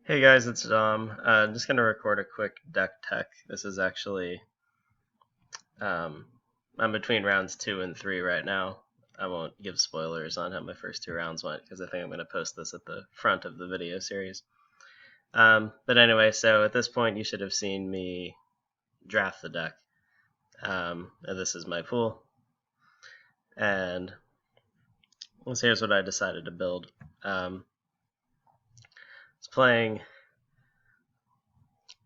Hey guys, it's Dom. I'm just gonna record a quick deck tech. This is actually um, I'm between rounds 2 and 3 right now. I won't give spoilers on how my first 2 rounds went because I think I'm gonna post this at the front of the video series. But anyway, so at this point you should have seen me draft the deck. And this is my pool, and here's what I decided to build. It's playing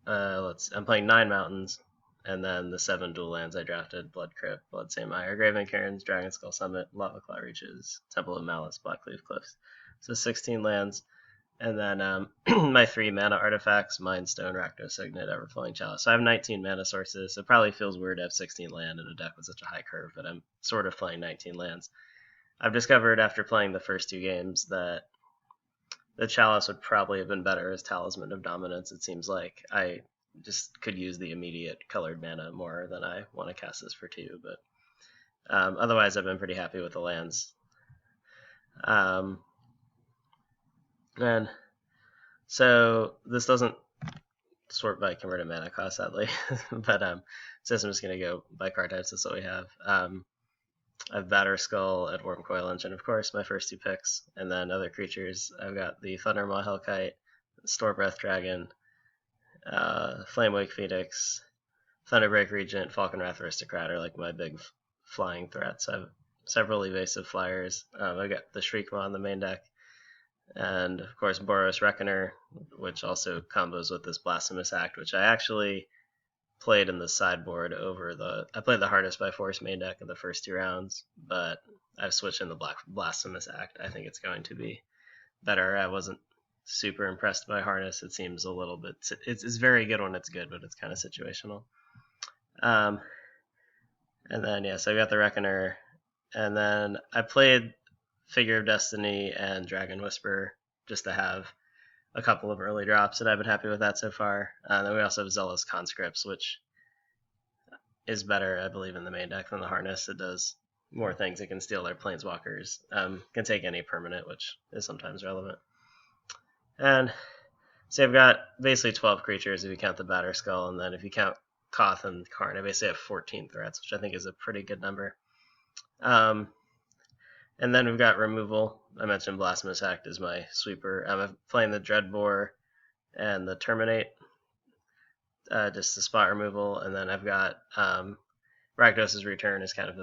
I'm playing 9 mountains, and then the 7 dual lands I drafted: Blood Crypt, Bloodsaint Mire, Graven Cairns, Dragon Skull Summit, Lava Claw Reaches, Temple of Malice, Blackleaf Cliffs. So 16 lands, and then my 3 mana artifacts: Mind Stone, Rakdos Signet, Everflowing Chalice. So I have 19 mana sources. It probably feels weird to have 16 land in a deck with such a high curve, but I'm sort of playing 19 lands. I've discovered after playing the first 2 games that the Chalice would probably have been better as Talisman of Dominance. It seems like I just could use the immediate colored mana more than I want to cast this for 2. But otherwise, I've been pretty happy with the lands. And so this doesn't sort by converted mana cost, sadly. But so I'm just going to go by card types. That's what we have. I have Batterskull and Wormcoil Engine, of course, my first 2 picks. And then other creatures, I've got the Thundermaw Hellkite, Storebreath Dragon, Flamewake Phoenix, Thunderbreak Regent, Falconwrath Aristocrat are like my big flying threats. I have several evasive flyers. I got the Shriekmaw on the main deck. And, of course, Boros Reckoner, which also combos with this Blasphemous Act, which I actually played in the sideboard I played the Harness by Force main deck in the first 2 rounds, but I've switched in the Blasphemous Act. I think it's going to be better. I wasn't super impressed by Harness. It seems a little bit, it's very good when it's good, but it's kind of situational. And then, so I got the Reckoner, and then I played Figure of Destiny and Dragon Whisper just to have a couple of early drops, and I've been happy with that so far. Then we also have Zealous Conscripts, which is better, I believe, in the main deck than the Harness. It does more things. It can steal their Planeswalkers, can take any permanent, which is sometimes relevant. And so I've got basically 12 creatures if you count the Batterskull, and then if you count Koth and Karn, I basically have 14 threats, which I think is a pretty good number. And then we've got removal. I mentioned Blasphemous Act is my sweeper. I'm playing the Dreadbore and the Terminate, just the spot removal. And then I've got Rakdos' Return is kind of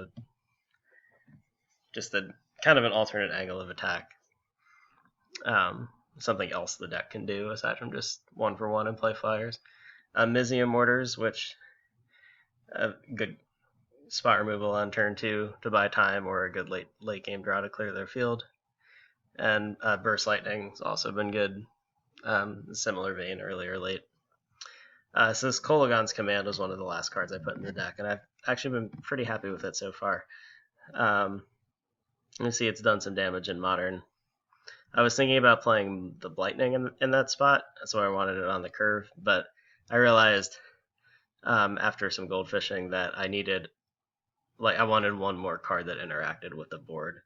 an alternate angle of attack. Something else the deck can do aside from just 1-for-1 and play flyers. Mizium Mortars, which good spot removal on turn 2 to buy time, or a good late game draw to clear their field. And Burst Lightning has also been good. Similar vein, early or late. So this Kolaghan's Command was one of the last cards I put in the deck, and I've actually been pretty happy with it so far. You see it's done some damage in Modern. I was thinking about playing the Blightning in that spot. That's why I wanted it on the curve, but I realized after some gold fishing that I wanted one more card that interacted with the board.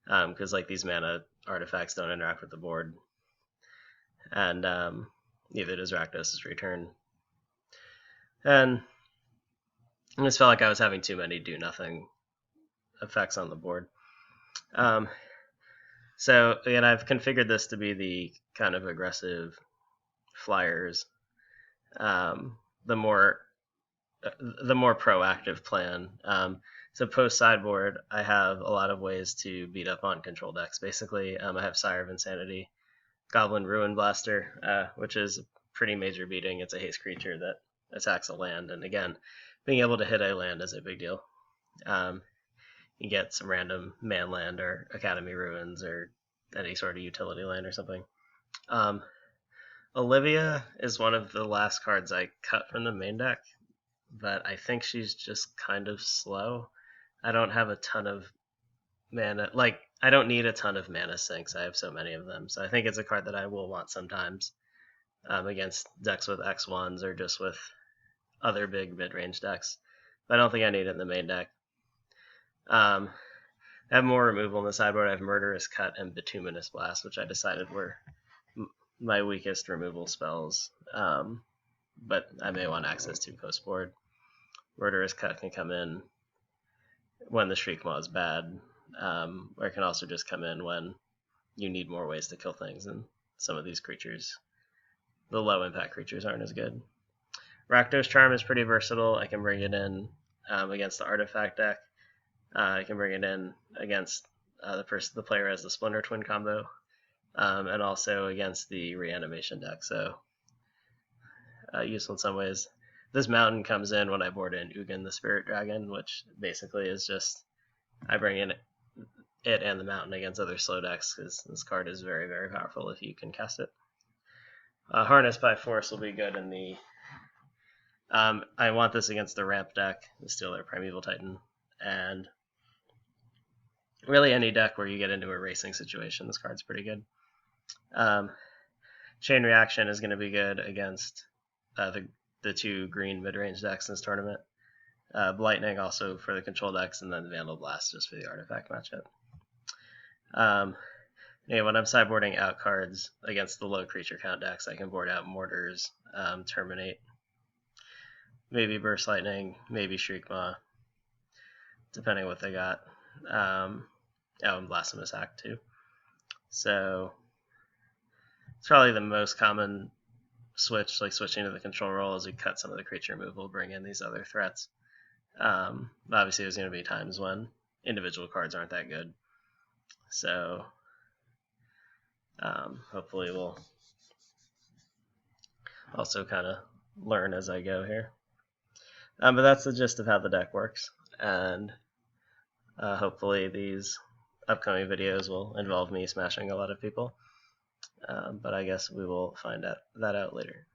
Because these mana artifacts don't interact with the board. And neither does Rakdos' Return. And I just felt like I was having too many do-nothing effects on the board. So, again, I've configured this to be the kind of aggressive flyers. The more proactive plan. So post-sideboard, I have a lot of ways to beat up on control decks. Basically, I have Sire of Insanity, Goblin Ruin Blaster, which is a pretty major beating. It's a haste creature that attacks a land, and again, being able to hit a land is a big deal. You get some random man land or Academy Ruins or any sort of utility land or something. Olivia is one of the last cards I cut from the main deck, but I think she's just kind of slow. I don't have a ton of mana. I don't need a ton of mana sinks. I have so many of them. So I think it's a card that I will want sometimes against decks with X1s or just with other big mid-range decks. But I don't think I need it in the main deck. I have more removal in the sideboard. I have Murderous Cut and Bituminous Blast, which I decided were my weakest removal spells, but I may want access to post board. Murderous Cut can come in when the Shriekmaw is bad, or it can also just come in when you need more ways to kill things, and some of these creatures, the low impact creatures, aren't as good. Rakdos Charm is pretty versatile. I can bring it in against the artifact deck. I can bring it in against the player has the Splinter Twin combo, and also against the reanimation deck. So useful in some ways. This mountain comes in when I board in Ugin the Spirit Dragon, which basically is just I bring in it and the mountain against other slow decks, because this card is very, very powerful if you can cast it. Harness by Force will be good in the... I want this against the ramp deck, the Steeler Primeval Titan, and really any deck where you get into a racing situation, this card's pretty good. Chain Reaction is going to be good against the two green mid-range decks in this tournament. Blightning also for the control decks, and then Vandal Blast just for the artifact matchup. When I'm sideboarding out cards against the low creature count decks, I can board out Mortars, Terminate, maybe Burst Lightning, maybe Shriekmaw, depending on what they got. And Blasphemous Act too. So it's probably the most common switch, like switching to the control role as we cut some of the creature removal, bring in these other threats. Obviously, there's going to be times when individual cards aren't that good. So hopefully we'll also kind of learn as I go here. But that's the gist of how the deck works. And hopefully these upcoming videos will involve me smashing a lot of people. But I guess we will find that out later.